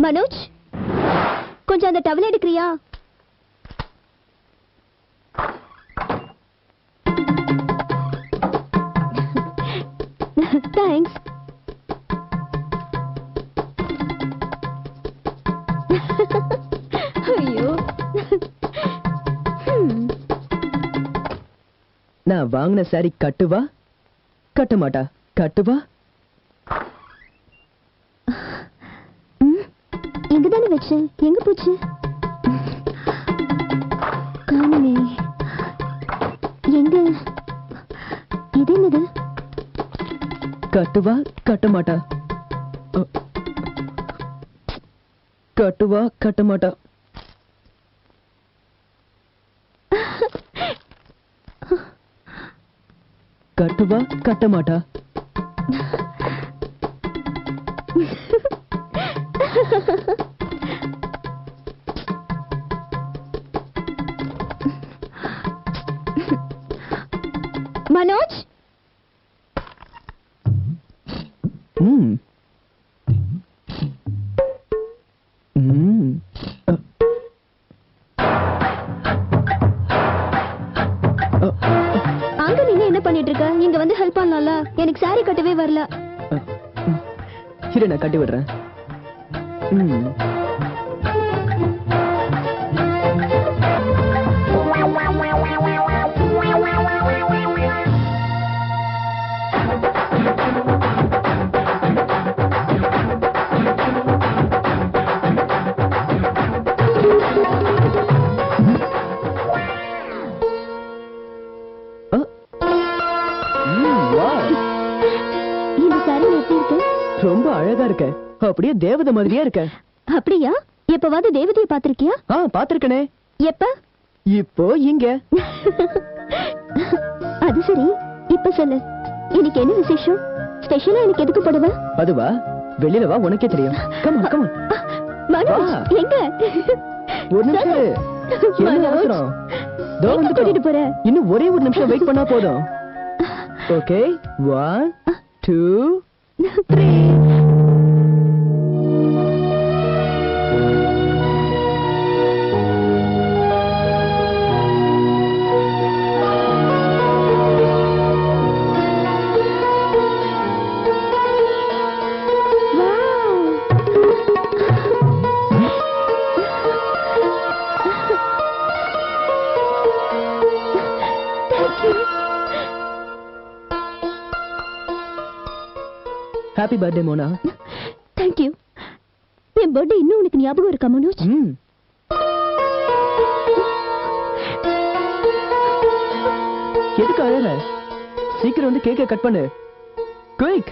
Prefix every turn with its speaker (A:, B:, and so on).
A: மனோஜ், கொஞ்சம் அந்த towel எடுக்கிறியா? Thanks. ஐயோ,
B: நான் வாங்கின சாரி கட்டுவா கட்ட மாட்டா? கட்டுவா?
A: எங்கதானே வச்சேன், எங்க போச்சு? காணுமே. எங்க? இது என்னது?
B: கட்டுவா கட்ட மாட்டா? கட்டுவா கட்ட மாட்டா? கட்டுவா கட்ட மாட்டா?
A: மனோஜ், அங்க நீங்க என்ன பண்ணிட்டு இருக்க? இங்க வந்து ஹெல்ப் பண்ணலாம்ல? எனக்கு சாரி கட்டவே வரல.
B: இரு, நான் கட்டி விடுறேன்.
A: இந்த சாரி எப்படி இருக்கு?
B: ரொம்ப அழகா இருக்க. அப்படியே தேவதை மாதிரியா இருக்க.
A: அப்படியா? எப்பவாவது தேவதையை பாத்திருக்கியா?
B: பாத்திருக்கனே.
A: எப்ப?
B: இப்போ இங்க.
A: அது சரி, இப்ப சொல்லு, இன்னைக்கு என்ன விசேஷம்? ஸ்பெஷலா எனக்கு எதுக்கு போடுவ?
B: அதுவா? வெளியில வா, உனக்கே தெரியும். Come on come on.
A: Manoj, எங்க?
B: ஒரு நிமிஷம். என்ன அவசரம்? தோ வந்து
A: கூட்டிட்டு போற.
B: இன்னும் ஒரே ஒரு நிமிஷம் வெயிட் பண்ணா போதும். Okay, 1 2 3. Happy birthday Mona.
A: Thank you. N birthday இன்னும் உனக்கு ஞாபகம் இருக்கா மனோஜ்?
B: எதுக்கு அழற? சீக்கிரம் வந்து கேக்க கட் பண்ணு. குயிக்.